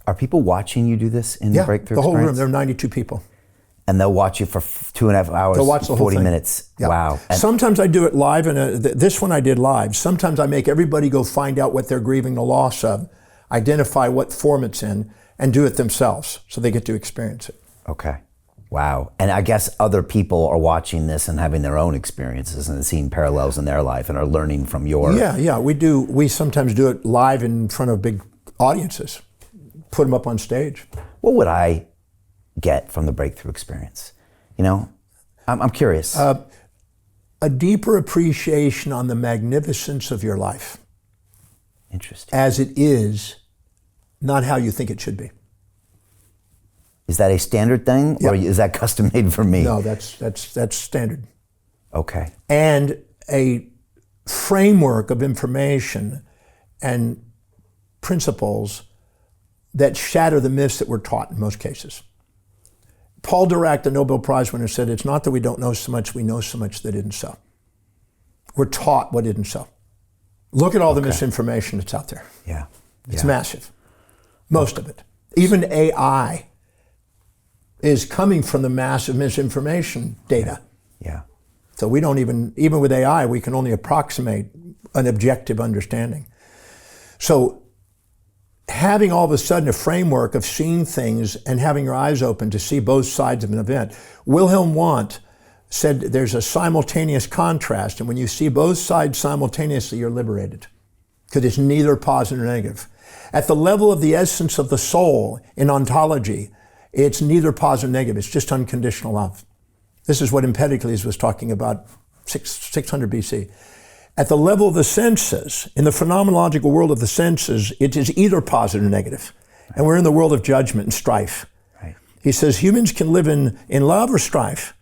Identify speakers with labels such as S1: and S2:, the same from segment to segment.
S1: Are people watching you do this in the breakthrough
S2: the whole room.
S1: experience?
S2: There are 92 people.
S1: And they'll watch you for 2.5 hours,
S2: They'll watch the whole
S1: 40
S2: thing.
S1: minutes.
S2: Yeah.
S1: Wow. And
S2: sometimes I do it live, and this one I did live. Sometimes I make everybody go find out what they're grieving the loss of, identify what form it's in, and do it themselves, so they get to experience it.
S1: Okay. Wow. And I guess other people are watching this and having their own experiences and seeing parallels in their life and are learning from your...
S2: Yeah, we do. We sometimes do it live in front of big audiences, put them up on stage.
S1: What would I get from the breakthrough experience? You know, I'm curious.
S2: A deeper appreciation on the magnificence of your life.
S1: Interesting.
S2: As it is, not how you think it should be.
S1: Is that a standard thing, or is that custom made for me?
S2: No, that's standard.
S1: Okay.
S2: And a framework of information and principles that shatter the myths that we're taught in most cases. Paul Dirac, the Nobel Prize winner, said, it's not that we don't know so much, we know so much that isn't so. We're taught what isn't so. Look at all the misinformation that's out there.
S1: Yeah.
S2: It's massive. Most of it. Even AI is coming from the massive misinformation data.
S1: Yeah.
S2: So we don't even with AI, we can only approximate an objective understanding. So having all of a sudden a framework of seeing things and having your eyes open to see both sides of an event. Wilhelm Wundt said there's a simultaneous contrast, and when you see both sides simultaneously, you're liberated, because it's neither positive nor negative. At the level of the essence of the soul in ontology, it's neither positive nor negative, it's just unconditional love. This is what Empedocles was talking about 600 BC. At the level of the senses, in the phenomenological world of the senses, it is either positive or negative. And we're in the world of judgment and strife.
S1: Right.
S2: He says humans can live in love or strife.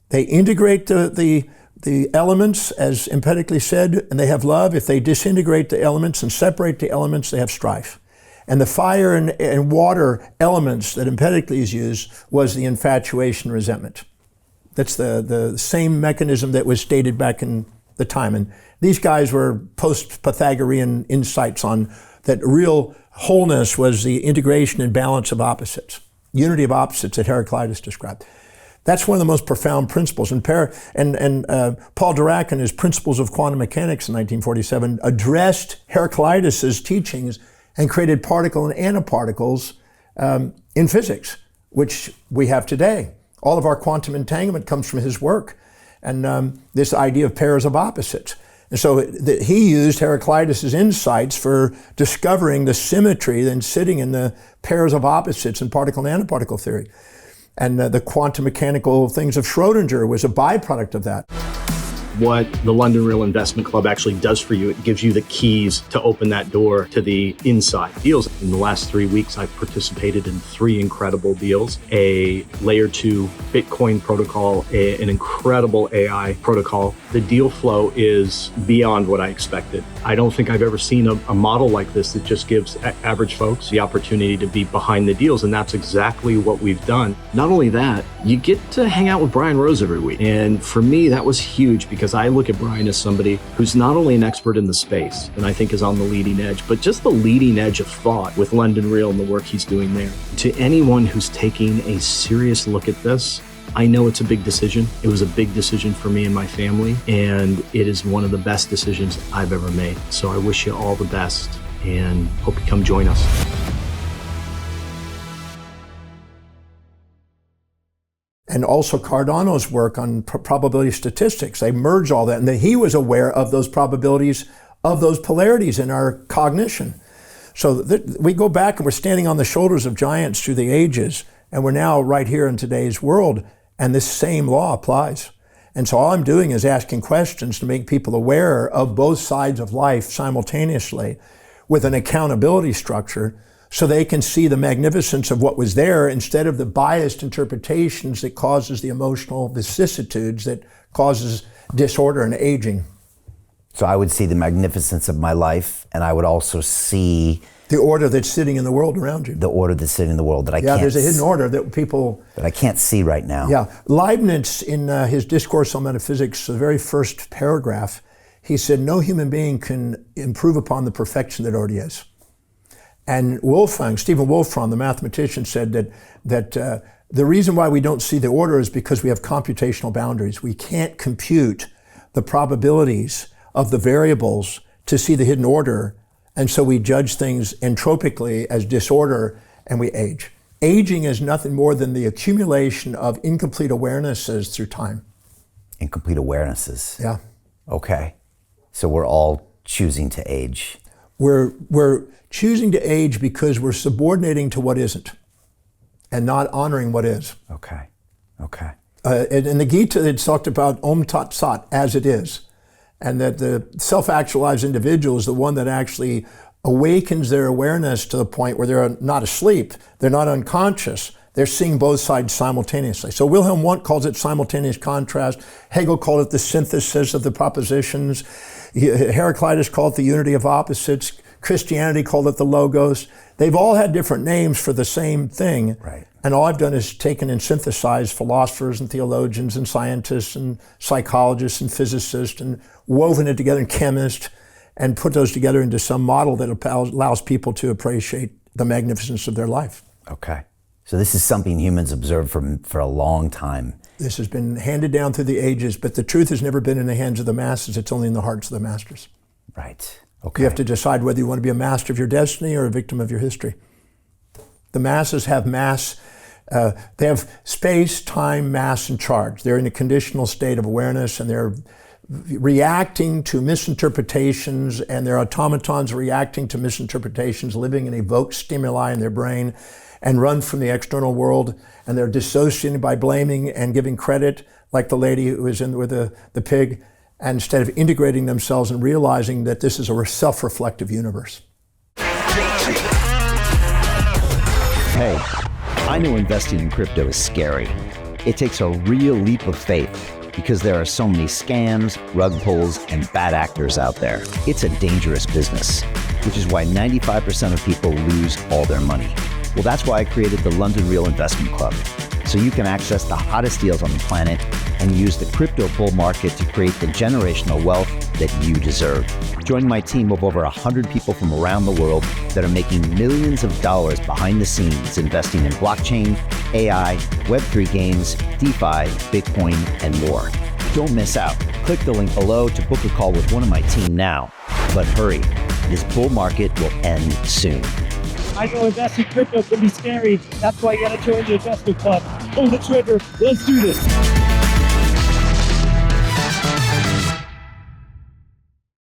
S2: They integrate the elements, as Empedocles said, and they have love. If they disintegrate the elements and separate the elements, they have strife. And the fire and water elements that Empedocles used was the infatuation and resentment. That's the same mechanism that was stated back in the time. And these guys were post-Pythagorean insights on that real wholeness was the integration and balance of opposites, unity of opposites that Heraclitus described. That's one of the most profound principles. And Paul Dirac, in his Principles of Quantum Mechanics in 1947, addressed Heraclitus's teachings and created particle and antiparticles in physics, which we have today. All of our quantum entanglement comes from his work, and this idea of pairs of opposites. And so he used Heraclitus's insights for discovering the symmetry then sitting in the pairs of opposites in particle and antiparticle theory. And the quantum mechanical things of Schrodinger was a byproduct of that.
S3: What the London Real Investment Club actually does for you, it gives you the keys to open that door to the inside deals. In the last 3 weeks, I've participated in 3 incredible deals: a layer 2 Bitcoin protocol, an incredible AI protocol. The deal flow is beyond what I expected. I don't think I've ever seen a model like this that just gives average folks the opportunity to be behind the deals, and that's exactly what we've done. Not only that, you get to hang out with Brian Rose every week, and for me, that was huge because I look at Brian as somebody who's not only an expert in the space, and I think is on the leading edge, but just the leading edge of thought with London Real and the work he's doing there. To anyone who's taking a serious look at this, I know it's a big decision. It was a big decision for me and my family, and it is one of the best decisions I've ever made. So I wish you all the best and hope you come join us.
S2: And also Cardano's work on probability statistics. They merge all that, and that he was aware of those probabilities, of those polarities in our cognition. So we go back and we're standing on the shoulders of giants through the ages, and we're now right here in today's world, and this same law applies. And so all I'm doing is asking questions to make people aware of both sides of life simultaneously with an accountability structure, so they can see the magnificence of what was there instead of the biased interpretations that causes the emotional vicissitudes that causes disorder and aging.
S1: So I would see the magnificence of my life, and I would also see
S2: the order that's sitting in the world around you.
S1: The order that's sitting in the world that I can't see.
S2: Yeah, there's a hidden order that people...
S1: that I can't see right now.
S2: Yeah. Leibniz, in his Discourse on Metaphysics, the very first paragraph, he said, no human being can improve upon the perfection that already is. And Stephen Wolfram, the mathematician, said that the reason why we don't see the order is because we have computational boundaries. We can't compute the probabilities of the variables to see the hidden order, and so we judge things entropically as disorder, and we age. Aging is nothing more than the accumulation of incomplete awarenesses through time.
S1: Incomplete awarenesses.
S2: Yeah.
S1: Okay. So we're all choosing to age.
S2: We're choosing to age because we're subordinating to what isn't and not honoring what is.
S1: Okay. Okay.
S2: In the Gita, it's talked about Om Tat Sat, as it is, and that the self-actualized individual is the one that actually awakens their awareness to the point where they're not asleep, they're not unconscious, they're seeing both sides simultaneously. So Wilhelm Wundt calls it simultaneous contrast. Hegel called it the synthesis of the propositions. Heraclitus called it the unity of opposites. Christianity called it the logos. They've all had different names for the same thing.
S1: Right.
S2: And all I've done is taken and synthesized philosophers and theologians and scientists and psychologists and physicists and woven it together, and chemists, and put those together into some model that allows people to appreciate the magnificence of their life.
S1: Okay. So this is something humans observe for a long time.
S2: This has been handed down through the ages, but the truth has never been in the hands of the masses. It's only in the hearts of the masters.
S1: Right. Okay.
S2: You have to decide whether you want to be a master of your destiny or a victim of your history. The masses have they have space, time, mass, and charge. They're in a conditional state of awareness, and they're reacting to misinterpretations, and their automatons reacting to misinterpretations, living in evoked stimuli in their brain, and run from the external world, and they're dissociating by blaming and giving credit, like the lady who was in with the pig, and instead of integrating themselves and realizing that this is a self-reflective universe.
S4: Hey, I know investing in crypto is scary. It takes a real leap of faith because there are so many scams, rug pulls, and bad actors out there. It's a dangerous business, which is why 95% of people lose all their money. Well, that's why I created the London Real Investment Club, so you can access the hottest deals on the planet and use the crypto bull market to create the generational wealth that you deserve. Join my team of over 100 people from around the world that are making millions of dollars behind the scenes investing in blockchain, AI, Web3 games, DeFi, Bitcoin, and more. Don't miss out. Click the link below to book a call with one of my team now. But hurry, this bull market will end soon.
S5: I know investing crypto can be scary. That's why you gotta join the investment club. Pull the trigger. Let's do this.